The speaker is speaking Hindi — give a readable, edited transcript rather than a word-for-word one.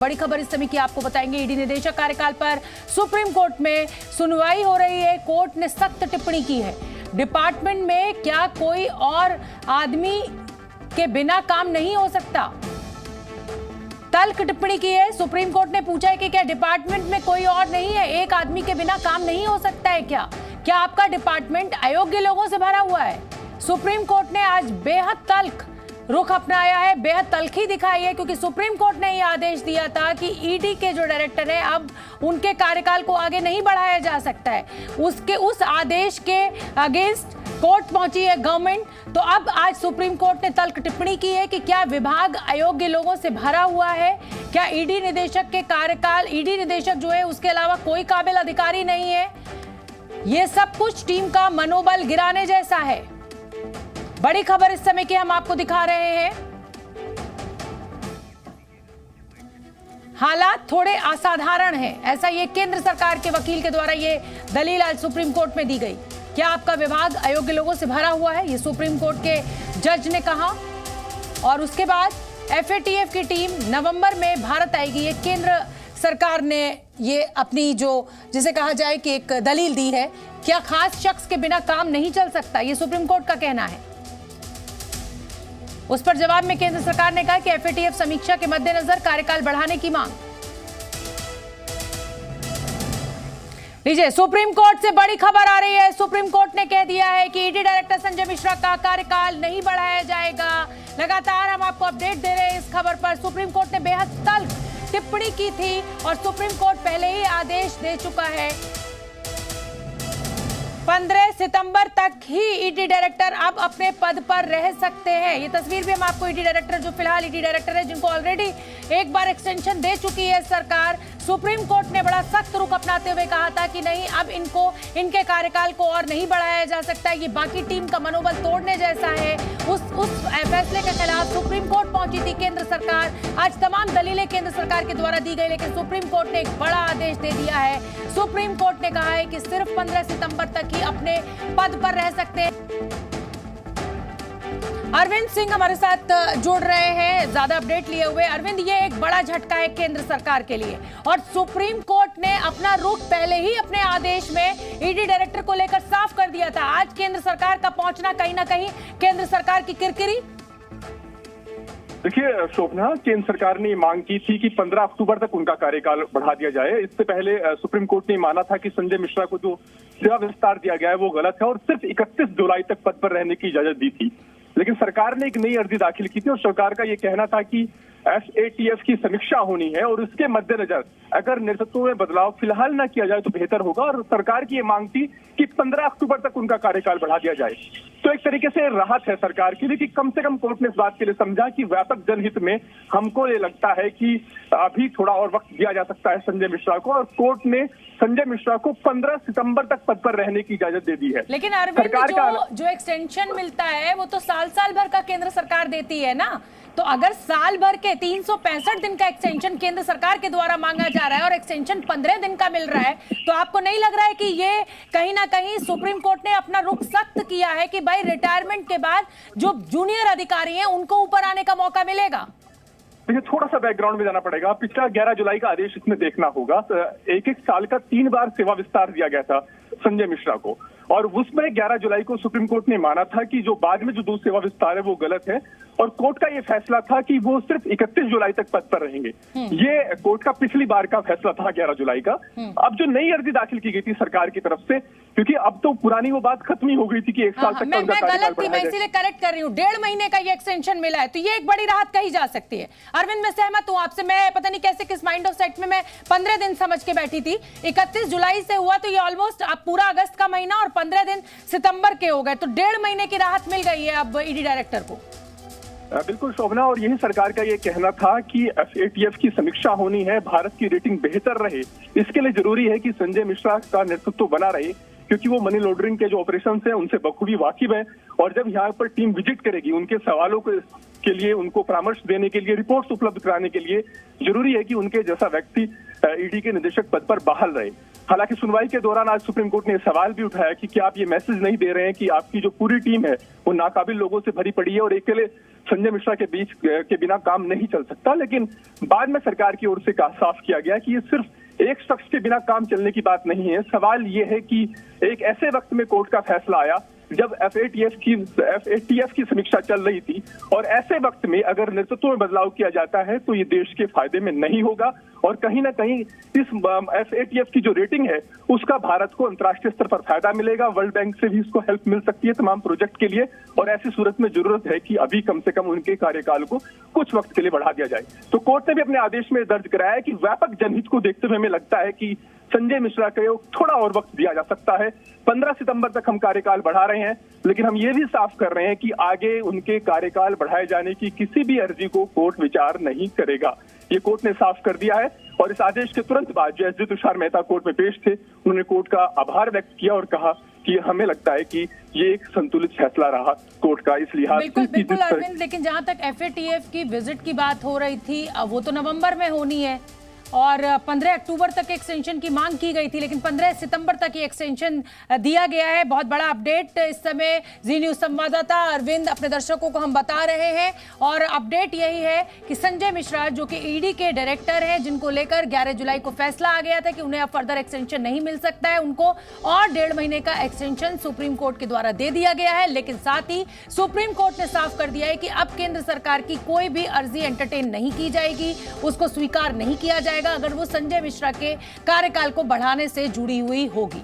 बड़ी खबर इस समय की आपको बताएंगे। ईडी निदेशक कार्यकाल पर सुप्रीम कोर्ट में सुनवाई हो रही है। कोर्ट ने सख्त टिप्पणी की है। डिपार्टमेंट में क्या कोई और आदमी के बिना काम नहीं हो सकता? तल्ख टिप्पणी की है। सुप्रीम कोर्ट ने पूछा है कि क्या डिपार्टमेंट में कोई और नहीं है, एक आदमी के बिना काम नहीं हो सकता है क्या आपका डिपार्टमेंट अयोग्य लोगों से भरा हुआ है? सुप्रीम कोर्ट ने आज बेहद तल्ख रुख अपनाया है, बेहद तल्खी दिखाई है, क्योंकि सुप्रीम कोर्ट ने यह आदेश दिया था कि ईडी के जो डायरेक्टर है अब उनके कार्यकाल को आगे नहीं बढ़ाया जा सकता है। उस आदेश के अगेंस्ट कोर्ट पहुंची है गवर्नमेंट। तो अब आज सुप्रीम कोर्ट ने तल्ख टिप्पणी की है कि क्या विभाग अयोग्य लोगों से भरा हुआ है, क्या ईडी निदेशक के कार्यकाल, ईडी निदेशक जो है उसके अलावा कोई काबिल अधिकारी नहीं है। ये सब कुछ टीम का मनोबल गिराने जैसा है। बड़ी खबर इस समय की हम आपको दिखा रहे हैं। हालात थोड़े असाधारण हैं, ऐसा ये केंद्र सरकार के वकील के द्वारा ये दलील आज सुप्रीम कोर्ट में दी गई। क्या आपका विभाग अयोग्य लोगों से भरा हुआ है, ये सुप्रीम कोर्ट के जज ने कहा। और उसके बाद एफएटीएफ की टीम नवंबर में भारत आएगी। ये केंद्र सरकार ने ये अपनी जो जिसे कहा जाए कि एक दलील दी है। क्या खास शख्स के बिना काम नहीं चल सकता, ये सुप्रीम कोर्ट का कहना है। उस पर जवाब में केंद्र सरकार ने कहा कि एफएटीएफ समीक्षा के मद्देनजर कार्यकाल बढ़ाने की मांग। लीजिए, सुप्रीम कोर्ट से बड़ी खबर आ रही है। सुप्रीम कोर्ट ने कह दिया है कि ईडी डायरेक्टर संजय मिश्रा का कार्यकाल नहीं बढ़ाया जाएगा। लगातार हम आपको अपडेट दे रहे हैं इस खबर पर। सुप्रीम कोर्ट ने बेहद तल्ख टिप्पणी की थी और सुप्रीम कोर्ट पहले ही आदेश दे चुका है। 15 सितंबर तक ही ईडी डायरेक्टर अब अपने पद पर रह सकते हैं। ये तस्वीर भी हम आपको ईडी डायरेक्टर, जो फिलहाल ईडी डायरेक्टर है, जिनको ऑलरेडी एक बार एक्सटेंशन दे चुकी है सरकार। सुप्रीम कोर्ट ने बड़ा सख्त रुख अपनाते हुए कहा था कि नहीं, अब इनके कार्यकाल को और नहीं बढ़ाया जा सकता। ये बाकी टीम का मनोबल तोड़ने जैसा है। उस फैसले के खिलाफ सुप्रीम कोर्ट पहुंची थी केंद्र सरकार। आज तमाम दलीलें केंद्र सरकार के द्वारा दी गई, लेकिन सुप्रीम कोर्ट ने एक बड़ा आदेश दे दिया है। सुप्रीम कोर्ट ने कहा है कि सिर्फ 15 सितंबर तक ही अपने पद पर रह सकते हैं। अरविंद सिंह हमारे साथ जुड़ रहे हैं ज्यादा अपडेट लिए हुए। अरविंद, ये एक बड़ा झटका है केंद्र सरकार के लिए, और सुप्रीम कोर्ट ने अपना रुख पहले ही अपने आदेश में ईडी डायरेक्टर को लेकर साफ कर दिया था। आज केंद्र सरकार का पहुंचना कहीं ना कहीं केंद्र सरकार की किरकिरी। देखिए शोभना, केंद्र सरकार ने मांग की थी कि 15 अक्टूबर तक उनका कार्यकाल बढ़ा दिया जाए। इससे पहले सुप्रीम कोर्ट ने माना था कि संजय मिश्रा को जो सेवा विस्तार दिया गया है वो गलत है और सिर्फ 31 जुलाई तक पद पर रहने की इजाजत दी थी। लेकिन सरकार ने एक नई अर्जी दाखिल की थी और सरकार का ये कहना था कि एफएटीएफ की समीक्षा होनी है और उसके मद्देनजर अगर नेतृत्व में बदलाव फिलहाल ना किया जाए तो बेहतर होगा। और सरकार की ये मांग थी कि 15 अक्टूबर तक उनका कार्यकाल बढ़ा दिया जाए। तो एक तरीके से राहत है सरकार के लिए कि कम से कम कोर्ट ने इस बात के लिए समझा कि व्यापक जनहित में हमको ये लगता है कि अभी थोड़ा और वक्त दिया जा सकता है संजय मिश्रा को, और कोर्ट ने संजय मिश्रा को 15 सितंबर तक पद पर रहने की इजाजत दे दी है। लेकिन अरविंद, जो एक्सटेंशन मिलता है वो तो साल भर का केंद्र सरकार देती है ना। तो अगर साल भर के 365 दिन का एक्सटेंशन केंद्र सरकार के द्वारा मांगा जा रहा है और एक्सटेंशन 15 दिन का मिल रहा है, तो आपको नहीं लग रहा है कि ये कहीं ना कहीं सुप्रीम कोर्ट ने अपना रुख सख्त किया है कि भाई रिटायरमेंट के बाद जो जूनियर अधिकारी हैं उनको ऊपर आने का मौका मिलेगा? देखिए, थोड़ा सा बैकग्राउंड में जाना पड़ेगा। पिछला 11 जुलाई का आदेश इसमें देखना होगा। एक साल का 3 बार सेवा विस्तार दिया गया था संजय मिश्रा को, और उसमें 11 जुलाई को सुप्रीम कोर्ट ने माना था कि जो बाद में जो 2 सेवा विस्तार है वो गलत है, और कोर्ट का ये फैसला था कि वो सिर्फ 31 जुलाई तक पद पर रहेंगे। ये कोर्ट का पिछली बार का फैसला था 11 जुलाई का। अब जो नई अर्जी दाखिल की गई थी सरकार की तरफ से, क्योंकि अब तो पुरानी वो बात खत्म ही हो गई थी कि 1 साल तक मैं गलत थी, मैं इसीलिए करेक्ट कर रही हूँ। 1.5 महीने का ये एक्सटेंशन मिला है, तो ये एक बड़ी राहत कही जा सकती है। अरविंद, मैं सहमत हूँ आपसे। मैं पता नहीं कैसे किस माइंड ऑफ सेट में मैं 15 दिन समझ के बैठी थी। 31 जुलाई से हुआ तो ये ऑलमोस्ट अब पूरा अगस्त का महीना और 15 दिन सितंबर के हो गए, तो 1.5 महीने की राहत मिल गई है अब ईडी डायरेक्टर को। बिल्कुल शोभना, और यही सरकार का ये कहना था कि एफएटीएफ की समीक्षा होनी है, भारत की रेटिंग बेहतर रहे। इसके लिए जरूरी है कि संजय मिश्रा का नेतृत्व बना रहे, क्योंकि वो मनी लॉन्ड्रिंग के जो ऑपरेशन है उनसे बखूबी वाकिफ है। और जब यहाँ पर टीम विजिट करेगी, उनके सवालों के लिए, उनको परामर्श देने के लिए, रिपोर्ट्स उपलब्ध कराने के लिए जरूरी है कि उनके जैसा व्यक्ति ईडी के निदेशक पद पर बहाल रहे। हालांकि सुनवाई के दौरान आज सुप्रीम कोर्ट ने सवाल भी उठाया कि क्या आप ये मैसेज नहीं दे रहे हैं कि आपकी जो पूरी टीम है वो नाकाबिल लोगों से भरी पड़ी है और अकेले संजय मिश्रा के बीच के बिना काम नहीं चल सकता। लेकिन बाद में सरकार की ओर से साफ किया गया कि ये सिर्फ एक शख्स के बिना काम चलने की बात नहीं है। सवाल ये है कि एक ऐसे वक्त में कोर्ट का फैसला आया जब एफएटीएफ की समीक्षा चल रही थी और ऐसे वक्त में अगर नेतृत्व में बदलाव किया जाता है तो ये देश के फायदे में नहीं होगा और कहीं ना कहीं इस एफएटीएफ की जो रेटिंग है उसका भारत को अंतर्राष्ट्रीय स्तर पर फायदा मिलेगा। वर्ल्ड बैंक से भी इसको हेल्प मिल सकती है तमाम प्रोजेक्ट के लिए और ऐसी सूरत में जरूरत है कि अभी कम से कम उनके कार्यकाल को कुछ वक्त के लिए बढ़ा दिया जाए। तो कोर्ट ने भी अपने आदेश में दर्ज कराया है कि व्यापक जनहित को देखते हुए हमें लगता है कि संजय मिश्रा को थोड़ा और वक्त दिया जा सकता है। 15 सितंबर तक हम कार्यकाल बढ़ा रहे हैं, लेकिन हम ये भी साफ कर रहे हैं कि आगे उनके कार्यकाल बढ़ाए जाने की किसी भी अर्जी को कोर्ट विचार नहीं करेगा। ये कोर्ट ने साफ कर दिया है और इस आदेश के तुरंत बाद जो S D Tushar Mehta court में पेश थे उन्होंने कोर्ट का आभार व्यक्त किया और कहा कि हमें लगता है कि ये एक संतुलित फैसला रहा कोर्ट का इस लिहाज से। बिल्कुल अरविंद, लेकिन जहां तक एफएटीएफ की विजिट की बात हो रही थी वो तो नवंबर में होनी है और 15 अक्टूबर तक एक्सटेंशन की मांग की गई थी, लेकिन 15 सितंबर तक ये एक्सटेंशन दिया गया है। बहुत बड़ा अपडेट इस समय जी न्यूज संवाददाता अरविंद अपने दर्शकों को हम बता रहे हैं और अपडेट यही है कि संजय मिश्रा जो कि ईडी के डायरेक्टर हैं, जिनको लेकर 11 जुलाई को फैसला आ गया था कि उन्हें अब फर्दर एक्सटेंशन नहीं मिल सकता है, उनको और 1.5 महीने का एक्सटेंशन सुप्रीम कोर्ट के द्वारा दे दिया गया है। लेकिन साथ ही सुप्रीम कोर्ट ने साफ कर दिया है कि अब केंद्र सरकार की कोई भी अर्जी एंटरटेन नहीं की जाएगी, उसको स्वीकार नहीं किया जाएगा अगर वो संजय मिश्रा के कार्यकाल को बढ़ाने से जुड़ी हुई होगी।